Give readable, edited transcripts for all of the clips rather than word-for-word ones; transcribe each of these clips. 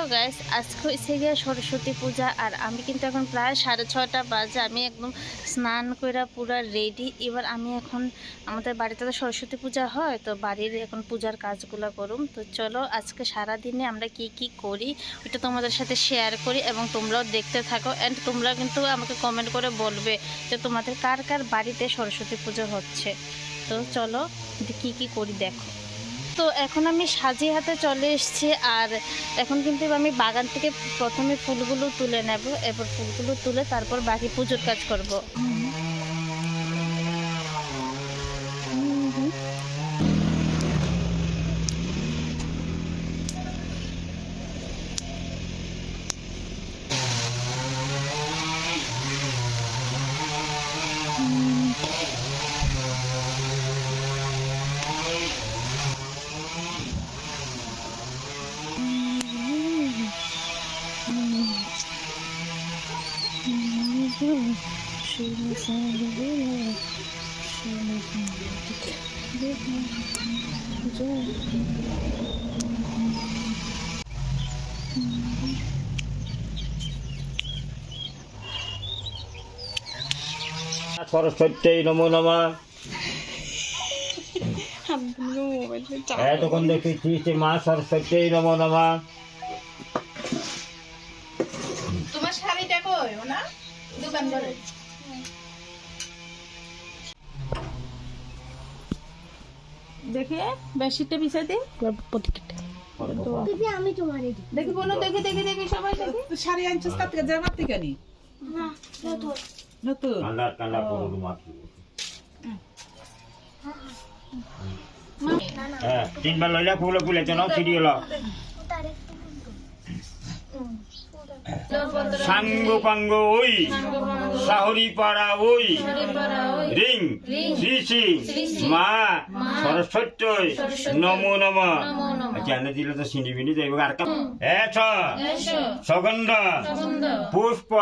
Hello guys, আজকে হচ্ছে গিয়ে সরস্বতী পূজা। আর আমি কিন্তু এখন প্রায় 6:30 বাজে। আমি একদম স্নান করে পুরো রেডি। এবার আমি এখন আমাদের বাড়িতে তো সরস্বতী পূজা হয়, তো বাড়ির এখন পূজার কাজগুলো করুম। তো চলো আজকে সারাদিনে আমরা কি কি করি ওটা তোমাদের সাথে শেয়ার করি এবং তোমরাও দেখতে থাকো। অ্যান্ড তোমরা কিন্তু আমাকে কমেন্ট করে বলবে যে তোমাদের কার কার বাড়িতে সরস্বতী পুজো হচ্ছে। তো চলো কি কি করি দেখো। তো এখন আমি সাজি হাতে চলে এসেছি। আর এখন কিন্তু আমি বাগান থেকে প্রথমে ফুলগুলো তুলে নেব, এবার ফুলগুলো তুলে তারপর বাকি পুজোর কাজ করব। সরস্বতী নমো নমঃ। এতক্ষণ দেখেছি মা সরস্বতী নমো নমঃ। তোমার শাড়িটা কই না দোকান করে দেখি বেশিটা বিছাই দিই আমি তোমার দেখি বলো দেখি দেখি দেখি সবাই দেখি শাড়ি আনছিস কাট থেকে জামা থেকে নি না নতুন নতুন ঠান্ডা ঠান্ডা করো মাখি। হ্যাঁ তিনবার লইলা ফুল ফুলে তো নাও ছিড়ি হলো। সাঙ্গ পাঙ্গ ওই সাহরি পাড়া ওই রিং শ্রী শ্রী মা সরস্বতী নমো নমঃ। জানে দিলে তো সিঁড়ি বিনি যাইব আর সগন্ধ পুষ্প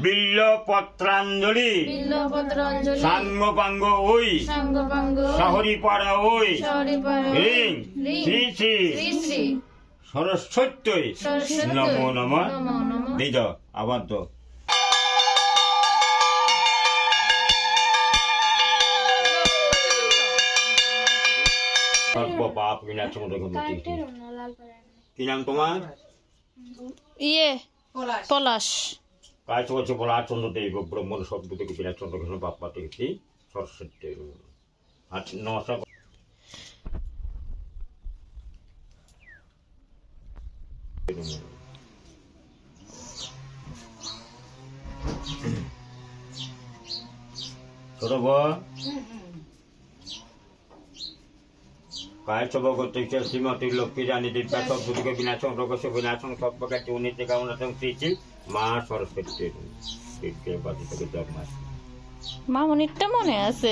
বিল্ল পত্রাঞ্জলি সাঙ্গ পাঙ্গ ওই সাহরি পাড়া ওই রিং শ্রী শ্রী সরস্বতী নমো নমঃ। দিই দাও আবার তো বাপ বিনাচন কি নাম তোমার? ইয়ে পলাশ। কাজ করছে বলা চন্দ্র দেব ব্রহ্মণ শব্দ থেকে বিনাচন্দ্র বাপ্পা দেখছি সরস্বতী। আচ্ছা নমস্কার। ছোট काय सभगतीच्या श्रीमती लक्ष्मी राणी दिव्या सद्बुद्धीके विनाशं रोगस्य विनाशं सर्वकार्ये उन्नति कामनां श्री মা সরস্বতী বাড়ি থেকে জন্মায়। মা মনিরটা মনে আছে।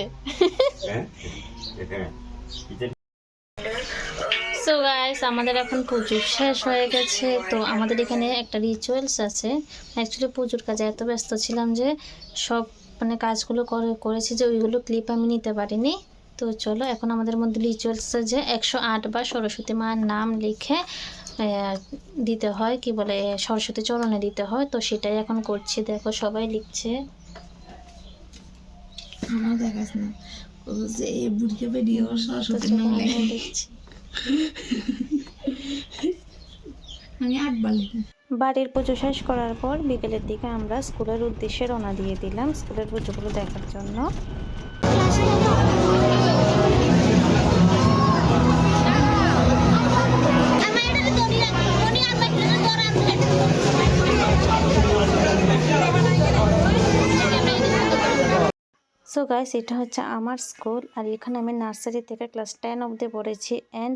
সো গাইস, আমাদের এখন পুজো শেষ হয়ে গেছে। তো আমাদের এখানে একটা রিচুয়ালস আছে। অ্যাকচুয়ালি পুজোর কাজে এত ব্যস্ত ছিলাম যে সব কাজগুলো করেছি যে ওইগুলো ক্লিপ আমি নিতে পারিনি। তো চলো এখন আমাদের মধ্যে রিচুয়ালস যে 108 বার সরস্বতী মার নাম লিখে দিতে হয়, কি বলে সরস্বতী চরণে দিতে হয়। তো সেটাই এখন করছি। দেখো সবাই লিখছে। আমার দেখাস না ও যে এই বুড়িকে ভিডিও সরস্বতী নাম লিখছি আমি 8 বার লিখি। বাড়ির পুজো শেষ করার পর বিকেলের দিকে আমরা স্কুলের উদ্দেশ্যে রওনা দিয়ে দিলাম স্কুলের পুজোগুলো দেখার জন্য। সো গাইস, এটা হচ্ছে আমার স্কুল। আর এখানে আমি নার্সারি থেকে ক্লাস 10 অবধি পড়েছি। অ্যান্ড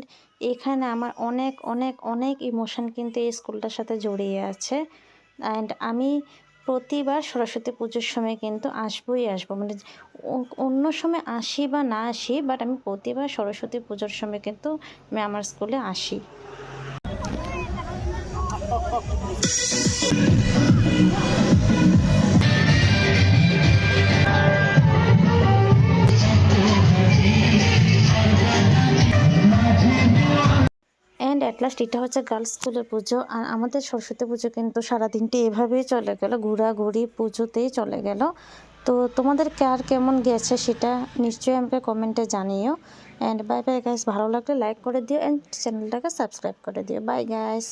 এখানে আমার অনেক অনেক অনেক ইমোশন কিন্তু এই স্কুলটার সাথে জড়িয়ে আছে। অ্যান্ড আমি প্রতিবার সরস্বতী পুজোর সময় কিন্তু আসবই আসবো, অন্য সময় আসি বা না আসি, বাট আমি প্রতিবার সরস্বতী পুজোর সময় কিন্তু আমি আমার স্কুলে আসি। লাস্ট এটা হচ্ছে গার্লস স্কুলের পুজো। আর আমাদের সরস্বতী পুজো কিন্তু সারাদিনটি এভাবেই চলে গেল, ঘোরাঘুরি পুজোতেই চলে গেল। তো তোমাদের কার কেমন গেছে সেটা নিশ্চয়ই আমাকে কমেন্টে জানিও। অ্যান্ড বাই বাই গাইস, ভালো লাগলে লাইক করে দিও অ্যান্ড চ্যানেলটাকে সাবস্ক্রাইব করে দিও। Bye guys.